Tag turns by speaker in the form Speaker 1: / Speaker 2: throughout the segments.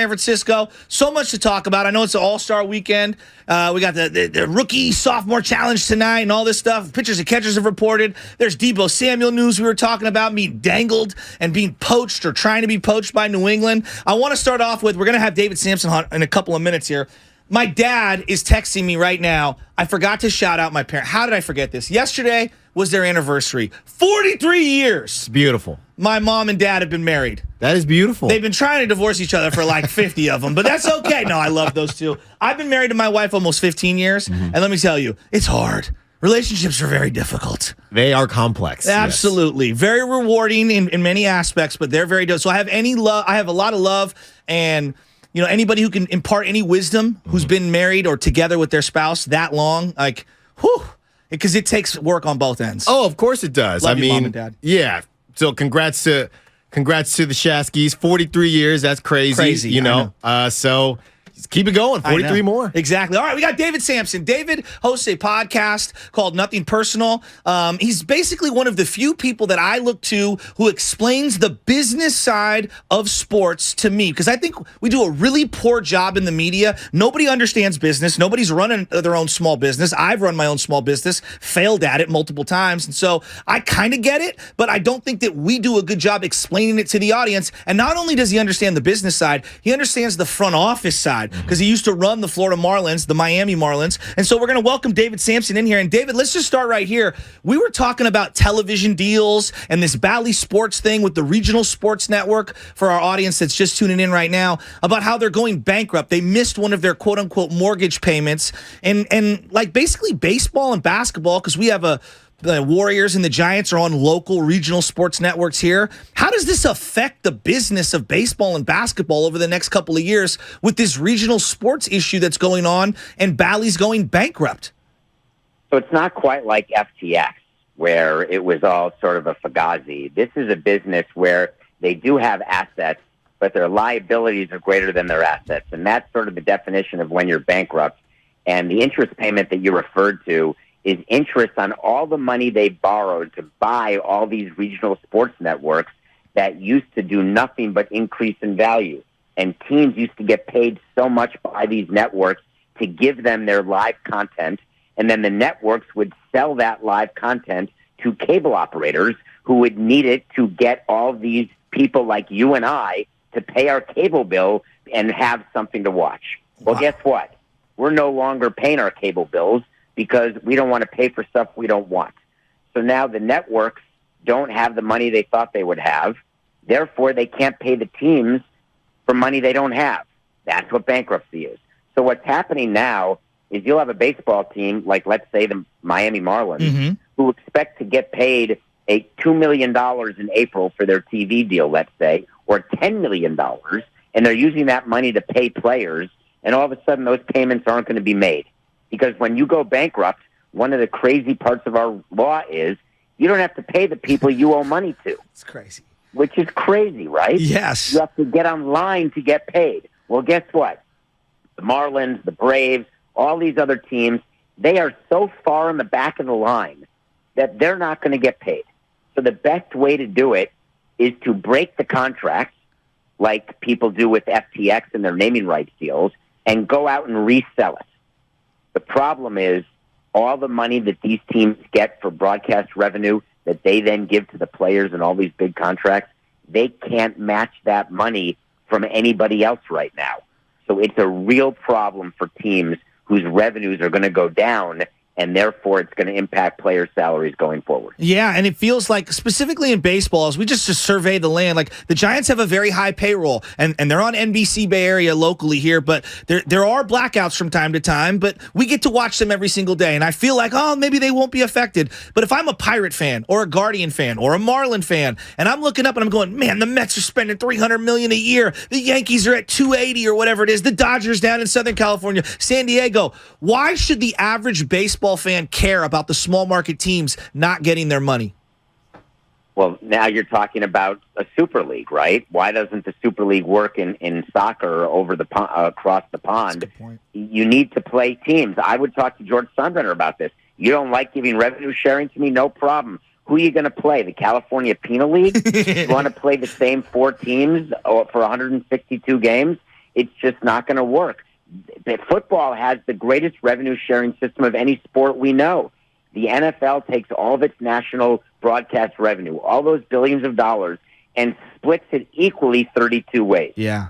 Speaker 1: San Francisco. So much to talk about. I know it's an all-star weekend. We got the rookie sophomore challenge tonight and all this stuff. Pitchers and catchers have reported. There's Deebo Samuel news we were talking about, being dangled and being poached or trying to be poached by New England. I want to start off with, we're going to have David Samson on in a couple of minutes here. My dad is texting me right now. I forgot to shout out my parents. How did I forget this? Yesterday was their anniversary. 43 years.
Speaker 2: It's beautiful.
Speaker 1: My mom and dad have been married.
Speaker 2: That is beautiful.
Speaker 1: They've been trying to divorce each other for like 50 of them, but that's okay. No, I love those two. I've been married to my wife almost 15 years, and let me tell you, it's hard. Relationships are very difficult.
Speaker 2: They are complex.
Speaker 1: Absolutely.
Speaker 2: Yes.
Speaker 1: Very rewarding in many aspects, but they're very difficult. So I have a lot of love, and anybody who can impart any wisdom who's been married or together with their spouse that long, like, whew, because it takes work on both ends.
Speaker 2: Oh, of course it does.
Speaker 1: Love you, Mom and Dad.
Speaker 2: Yeah. So congrats to the Shaskys. 43 years. That's crazy.
Speaker 1: Crazy.
Speaker 2: So just keep it going. 43 more.
Speaker 1: Exactly. All right, we got David Samson. David hosts a podcast called Nothing Personal. He's basically one of the few people that I look to who explains the business side of sports to me, because I think we do a really poor job in the media. Nobody understands business. Nobody's running their own small business. I've run my own small business, failed at it multiple times, and so I kind of get it, but I don't think that we do a good job explaining it to the audience. And not only does he understand the business side, he understands the front office side, because he used to run the Florida Marlins, the Miami Marlins. And so we're going to welcome David Samson in here. And David, let's just start right here. We were talking about television deals and this Bally Sports thing with the regional sports network for our audience that's just tuning in right now, about how they're going bankrupt. They missed one of their quote unquote mortgage payments. And like basically baseball and basketball, because we have the Warriors and the Giants are on local regional sports networks here. How does this affect the business of baseball and basketball over the next couple of years with this regional sports issue that's going on and Bally's going bankrupt?
Speaker 3: So it's not quite like FTX, where it was all sort of a fugazi. This is a business where they do have assets, but their liabilities are greater than their assets. And that's sort of the definition of when you're bankrupt. And the interest payment that you referred to is interest on all the money they borrowed to buy all these regional sports networks that used to do nothing but increase in value. And teams used to get paid so much by these networks to give them their live content, and then the networks would sell that live content to cable operators who would need it to get all these people like you and I to pay our cable bill and have something to watch. Well, guess what? We're no longer paying our cable bills because we don't want to pay for stuff we don't want. So now the networks don't have the money they thought they would have. Therefore, they can't pay the teams for money they don't have. That's what bankruptcy is. So what's happening now is you'll have a baseball team, like let's say the Miami Marlins, who expect to get paid $2 million in April for their TV deal, let's say, or $10 million, and they're using that money to pay players, and all of a sudden those payments aren't going to be made. Because when you go bankrupt, one of the crazy parts of our law is you don't have to pay the people you owe money to.
Speaker 1: It's crazy.
Speaker 3: Which is crazy, right?
Speaker 1: Yes.
Speaker 3: You have to get online to get paid. Well, guess what? The Marlins, the Braves, all these other teams, they are so far in the back of the line that they're not going to get paid. So the best way to do it is to break the contracts like people do with FTX and their naming rights deals and go out and resell it. The problem is all the money that these teams get for broadcast revenue that they then give to the players and all these big contracts, they can't match that money from anybody else right now. So it's a real problem for teams whose revenues are going to go down, and therefore it's going to impact player salaries going forward.
Speaker 1: Yeah, and it feels like, specifically in baseball, as we just survey the land, like the Giants have a very high payroll, and they're on NBC Bay Area locally here, but there are blackouts from time to time, but we get to watch them every single day, and I feel like, oh, maybe they won't be affected. But if I'm a Pirate fan or a Guardian fan or a Marlin fan, and I'm looking up and I'm going, man, the Mets are spending $300 million a year, the Yankees are at $280 or whatever it is, the Dodgers down in Southern California, San Diego, why should the average baseball fan care about the small market teams not getting their money?
Speaker 3: Well, now you're talking about a Super League, right? Why doesn't the Super League work in soccer over the across the pond?
Speaker 1: That's a good point. You
Speaker 3: need to play teams. I would talk to George Steinbrenner about this. You don't like giving revenue sharing to me? No problem. Who are you going to play? The California Penal League? You want to play the same four teams for 162 games? It's just not going to work. Football has the greatest revenue sharing system of any sport we know. The NFL takes all of its national broadcast revenue, all those billions of dollars, and splits it equally 32 ways.
Speaker 1: Yeah.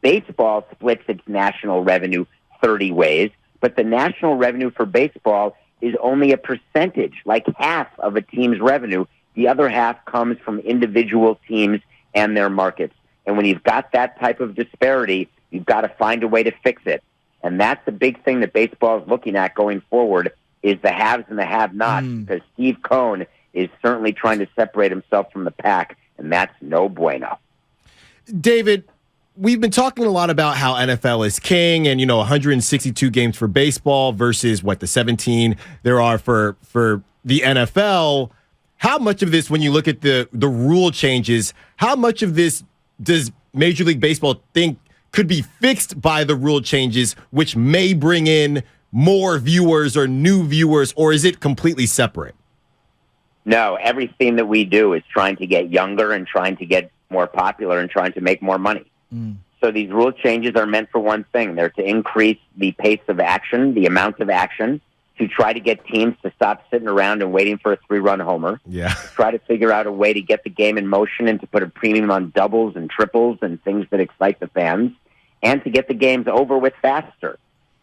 Speaker 3: Baseball splits its national revenue 30 ways, but the national revenue for baseball is only a percentage, like half of a team's revenue. The other half comes from individual teams and their markets. And when you've got that type of disparity, you've got to find a way to fix it. And that's the big thing that baseball is looking at going forward, is the haves and the have-nots, because Steve Cohen is certainly trying to separate himself from the pack, and that's no bueno.
Speaker 2: David, we've been talking a lot about how NFL is king and, 162 games for baseball versus, the 17 there are for the NFL. How much of this, when you look at the rule changes, how much of this does Major League Baseball think could be fixed by the rule changes, which may bring in more viewers or new viewers, or is it completely separate?
Speaker 3: No, everything that we do is trying to get younger and trying to get more popular and trying to make more money. So these rule changes are meant for one thing. They're to increase the pace of action, the amount of action, to try to get teams to stop sitting around and waiting for a 3-run homer.
Speaker 2: Yeah.
Speaker 3: Try to figure out a way to get the game in motion and to put a premium on doubles and triples and things that excite the fans, and to get the games over with faster.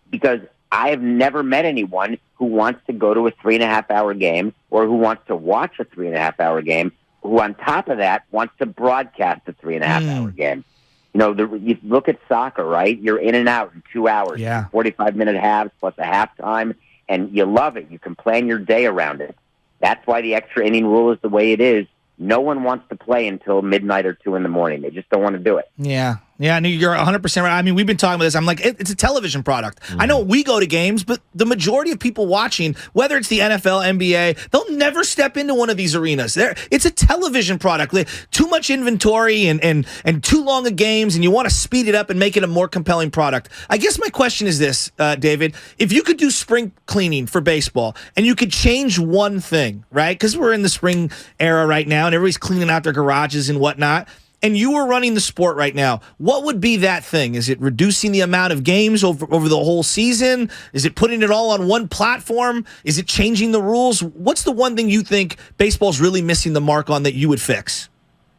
Speaker 3: Because I have never met anyone who wants to go to a 3.5-hour game or who wants to watch a 3.5-hour game, who on top of that wants to broadcast a 3.5-hour game. You look at soccer, right? You're in and out in 2 hours, 45-minute halves plus a halftime, and you love it. You can plan your day around it. That's why the extra inning rule is the way it is. No one wants to play until midnight or 2 in the morning. They just don't want to do it.
Speaker 1: Yeah. Yeah, I you're 100% right. I mean, we've been talking about this. I'm like, it's a television product. I know we go to games, but the majority of people watching, whether it's the NFL, NBA, they'll never step into one of these arenas. It's a television product. Too much inventory and too long of games, and you want to speed it up and make it a more compelling product. I guess my question is this, David. If you could do spring cleaning for baseball and you could change one thing, right? Because we're in the spring era right now, and everybody's cleaning out their garages and whatnot, and you were running the sport right now, what would be that thing? Is it reducing the amount of games over the whole season? Is it putting it all on one platform? Is it changing the rules? What's the one thing you think baseball's really missing the mark on that you would fix?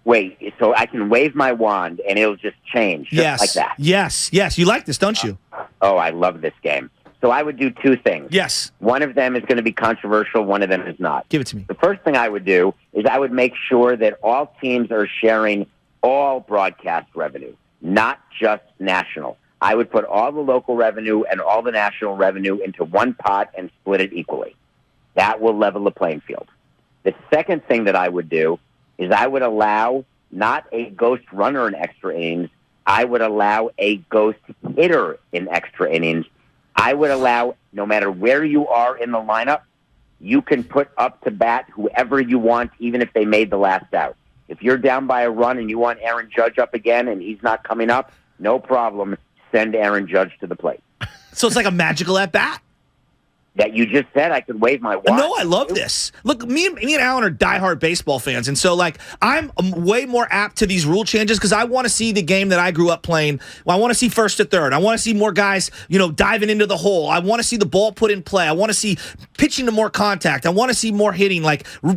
Speaker 3: Wait, so I can wave my wand and it'll just change like that?
Speaker 1: Yes. You like this, don't you?
Speaker 3: Oh, I love this game. So I would do two things.
Speaker 1: Yes.
Speaker 3: One of them is going to be controversial. One of them is not.
Speaker 1: Give it to me.
Speaker 3: The first thing I would do is I would make sure that all teams are sharing all broadcast revenue, not just national. I would put all the local revenue and all the national revenue into one pot and split it equally. That will level the playing field. The second thing that I would do is I would allow not a ghost runner in extra innings. I would allow a ghost hitter in extra innings. I would allow, no matter where you are in the lineup, you can put up to bat whoever you want, even if they made the last out. If you're down by a run and you want Aaron Judge up again and he's not coming up, no problem. Send Aaron Judge to the plate.
Speaker 1: So it's like a magical at-bat?
Speaker 3: That you just said I could wave my wand.
Speaker 1: No, I love this. Look, me and Alan are diehard baseball fans, and so I'm way more apt to these rule changes because I want to see the game that I grew up playing. Well, I want to see first to third. I want to see more guys, diving into the hole. I want to see the ball put in play. I want to see pitching to more contact. I want to see more hitting.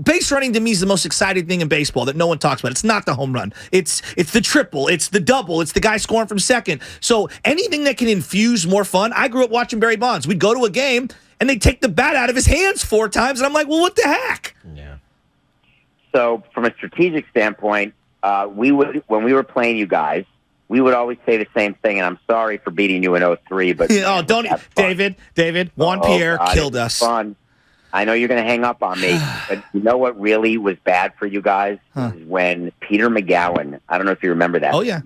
Speaker 1: Base running to me is the most exciting thing in baseball that no one talks about. It's not the home run. It's the triple. It's the double. It's the guy scoring from second. So anything that can infuse more fun. I grew up watching Barry Bonds. We'd go to a game and they take the bat out of his hands 4 times, and I'm like, well, what the heck?
Speaker 2: Yeah.
Speaker 3: So from a strategic standpoint, when we were playing you guys, we would always say the same thing, and I'm sorry for beating you in 03, but
Speaker 1: don't David, Juan Pierre killed us.
Speaker 3: Fun. I know you're going to hang up on me, but you know what really was bad for you guys is when Peter McGowan, I don't know if you remember that.
Speaker 1: Oh, yeah.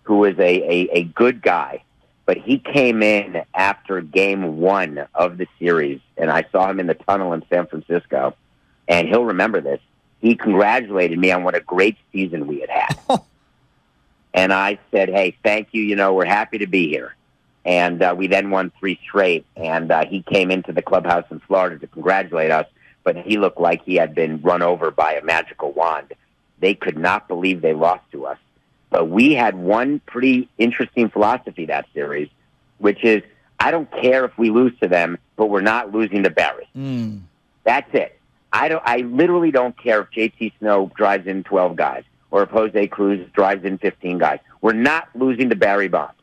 Speaker 3: Who was a good guy. But he came in after game 1 of the series, and I saw him in the tunnel in San Francisco, and he'll remember this. He congratulated me on what a great season we had had. And I said, hey, thank you. We're happy to be here. And we then won 3 straight, and he came into the clubhouse in Florida to congratulate us, but he looked like he had been run over by a magical wand. They could not believe they lost to us. But we had one pretty interesting philosophy that series, which is I don't care if we lose to them, but we're not losing to Barry. That's it. I literally don't care if JT Snow drives in 12 guys or if Jose Cruz drives in 15 guys. We're not losing to Barry Bonds.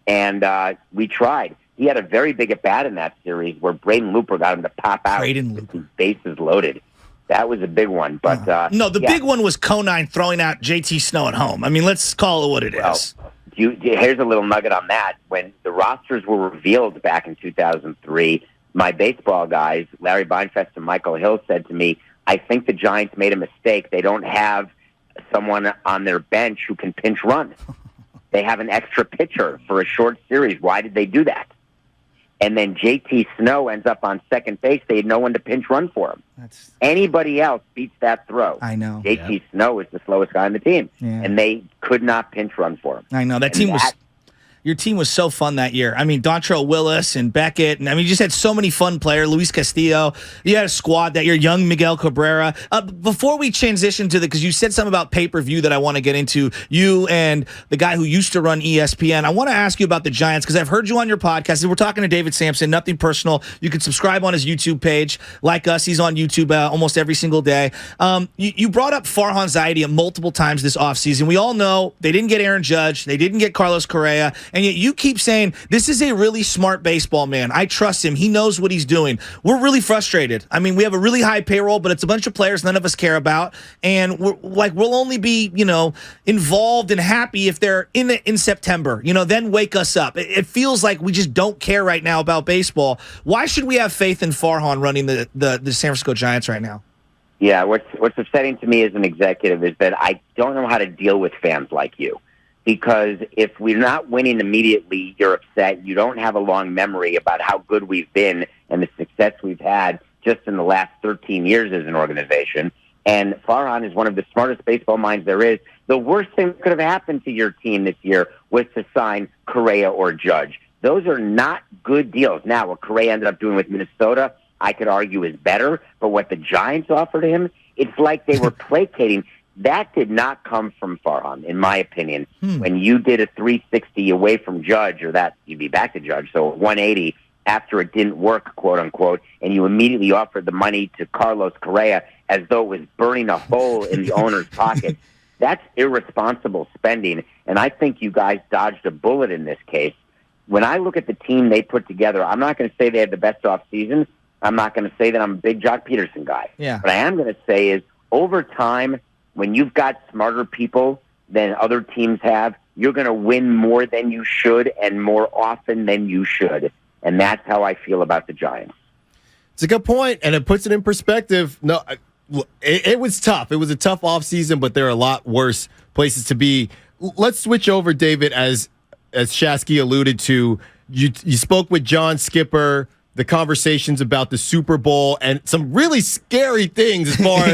Speaker 3: And we tried. He had a very big at-bat in that series where Braden Looper got him to pop out with his bases loaded. That was a big one. But
Speaker 1: no, the big one was Conine throwing out JT Snow at home. I mean, let's call it what it is.
Speaker 3: Here's a little nugget on that. When the rosters were revealed back in 2003, my baseball guys, Larry Beinfest and Michael Hill, said to me, I think the Giants made a mistake. They don't have someone on their bench who can pinch run. They have an extra pitcher for a short series. Why did they do that? And then JT Snow ends up on second base. They had no one to pinch run for him. Anybody else beats that throw.
Speaker 1: I know.
Speaker 3: JT Snow is the slowest guy on the team.
Speaker 1: Yeah.
Speaker 3: And they could not pinch run for him.
Speaker 1: I know. Your team was so fun that year. I mean, Dontrell Willis and Beckett. And I mean, you just had so many fun players. Luis Castillo. You had a squad that year. Young Miguel Cabrera. Before we transition to because you said something about pay-per-view that I want to get into, you and the guy who used to run ESPN. I want to ask you about the Giants because I've heard you on your podcast. We're talking to David Samson, Nothing Personal. You can subscribe on his YouTube page. Like us, he's on YouTube almost every single day. You brought up Farhan Zaidi multiple times this offseason. We all know they didn't get Aaron Judge. They didn't get Carlos Correa. And yet you keep saying, this is a really smart baseball man. I trust him. He knows what he's doing. We're really frustrated. I mean, we have a really high payroll, but it's a bunch of players none of us care about. And we'll only be, involved and happy if they're in September, then wake us up. It feels like we just don't care right now about baseball. Why should we have faith in Farhan running the San Francisco Giants right now?
Speaker 3: Yeah, what's upsetting to me as an executive is that I don't know how to deal with fans like you. Because if we're not winning immediately, you're upset. You don't have a long memory about how good we've been and the success we've had just in the last 13 years as an organization. And Farhan is one of the smartest baseball minds there is. The worst thing that could have happened to your team this year was to sign Correa or Judge. Those are not good deals. Now, what Correa ended up doing with Minnesota, I could argue is better. But what the Giants offered him, it's like they were placating. That did not come from Farhan, in my opinion. When you did a 360 away from Judge, or that you'd be back to Judge, so 180 after it didn't work, quote unquote, and you immediately offered the money to Carlos Correa as though it was burning a hole in the owner's pocket. That's irresponsible spending, and I think you guys dodged a bullet in this case. When I look at the team they put together, I'm not going to say they had the best offseason. I'm not going to say that I'm a big Jock Peterson guy.
Speaker 1: Yeah.
Speaker 3: What I am going to say is, over time, when you've got smarter people than other teams have, you're going to win more than you should and more often than you should. And that's how I feel about the Giants.
Speaker 2: It's a good point, and it puts it in perspective. No, it was tough. It was a tough offseason, but there are a lot worse places to be. Let's switch over, David, as Shasky alluded to. You spoke with John Skipper, the conversations about the Super Bowl, and some really scary things as far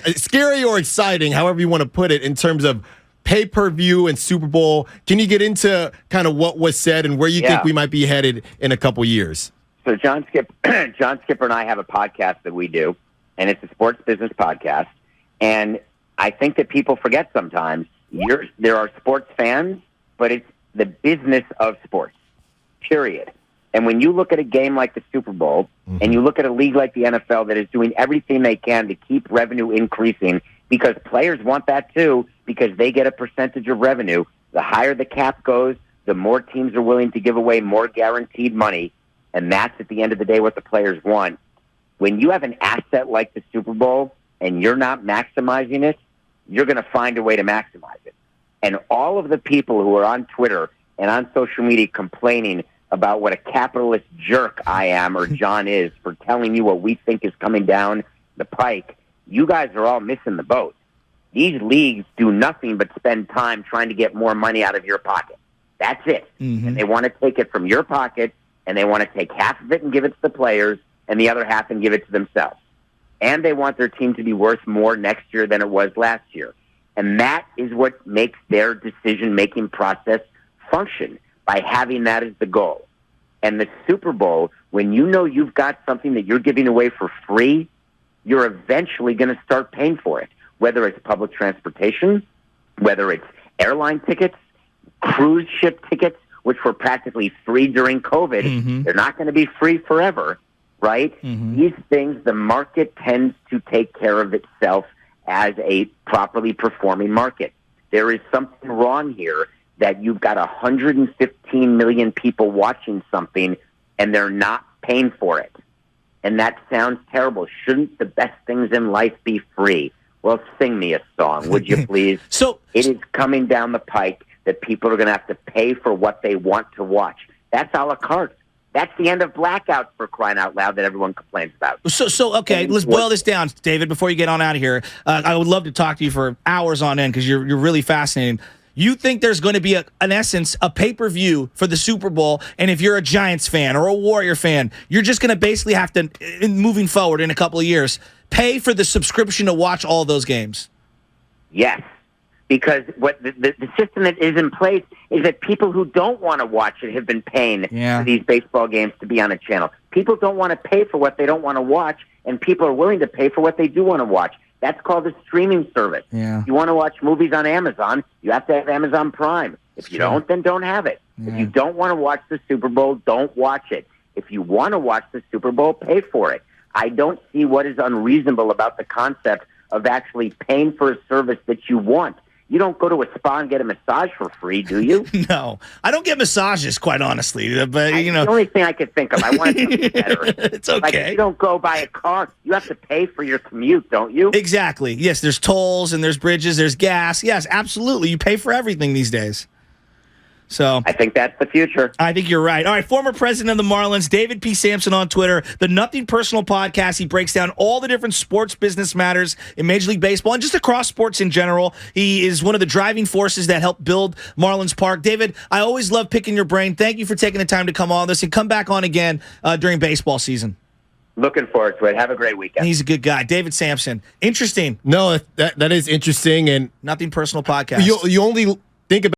Speaker 2: as scary or exciting, however you want to put it, in terms of pay-per-view and Super Bowl. Can you get into kind of what was said and where you think we might be headed in a couple years?
Speaker 3: So John Skipper and I have a podcast that we do, and it's a sports business podcast. And I think that people forget sometimes there are sports fans, but it's the business of sports, period. And when you look at a game like the Super Bowl, and you look at a league like the NFL that is doing everything they can to keep revenue increasing, because players want that too, because they get a percentage of revenue. The higher the cap goes, the more teams are willing to give away more guaranteed money, and that's at the end of the day what the players want. When you have an asset like the Super Bowl and you're not maximizing it, you're going to find a way to maximize it. And all of the people who are on Twitter and on social media complaining about what a capitalist jerk I am or John is for telling you what we think is coming down the pike, you guys are all missing the boat. These leagues do nothing but spend time trying to get more money out of your pocket. That's it. And they want to take it from your pocket, and they want to take half of it and give it to the players, and the other half and give it to themselves. And they want their team to be worth more next year than it was last year. And that is what makes their decision-making process function, by having that as the goal. And the Super Bowl, when you know you've got something that you're giving away for free, you're eventually going to start paying for it, whether it's public transportation, whether it's airline tickets, cruise ship tickets, which were practically free during COVID. They're not going to be free forever, right? These things, the market tends to take care of itself as a properly performing market. There is something wrong here that you've got 115 million people watching something and they're not paying for it. And that sounds terrible. Shouldn't the best things in life be free? Well, sing me a song, would you please?
Speaker 1: So
Speaker 3: it is coming down the pike that people are going to have to pay for what they want to watch. That's a la carte. That's the end of blackouts, for crying out loud, that everyone complains about.
Speaker 1: So okay, let's boil this down, David, before you get on out of here. I would love to talk to you for hours on end because you're really fascinating. You think there's going to be, in essence, a pay-per-view for the Super Bowl, and if you're a Giants fan or a Warrior fan, you're just going to basically have to, moving forward in a couple of years, pay for the subscription to watch all those games?
Speaker 3: Yes, because what the system that is in place is that people who don't want to watch it have been paying for these baseball games to be on a channel. People don't want to pay for what they don't want to watch, and people are willing to pay for what they do want to watch. That's called a streaming service.
Speaker 1: Yeah.
Speaker 3: If you want to watch movies on Amazon, you have to have Amazon Prime. If you don't, then don't have it. If you don't want to watch the Super Bowl, don't watch it. If you want to watch the Super Bowl, pay for it. I don't see what is unreasonable about the concept of actually paying for a service that you want. You don't go to a spa and get a massage for free, do you?
Speaker 1: No, I don't get massages, quite honestly. But you know,
Speaker 3: the only thing I could think of, I want something better.
Speaker 1: It's okay.
Speaker 3: Like if you don't go buy a car, you have to pay for your commute, don't you?
Speaker 1: Exactly. Yes, there's tolls and there's bridges, there's gas. Yes, absolutely. You pay for everything these days. So
Speaker 3: I think that's the future.
Speaker 1: I think you're right. All right, former president of the Marlins, David P. Samson on Twitter, the Nothing Personal podcast. He breaks down all the different sports business matters in Major League Baseball and just across sports in general. He is one of the driving forces that helped build Marlins Park. David, I always love picking your brain. Thank you for taking the time to come on this and come back on again during baseball season.
Speaker 3: Looking forward to it. Have a great weekend.
Speaker 1: He's a good guy. David Samson. Interesting.
Speaker 2: No, that is interesting. And
Speaker 1: Nothing Personal podcast.
Speaker 2: you only think about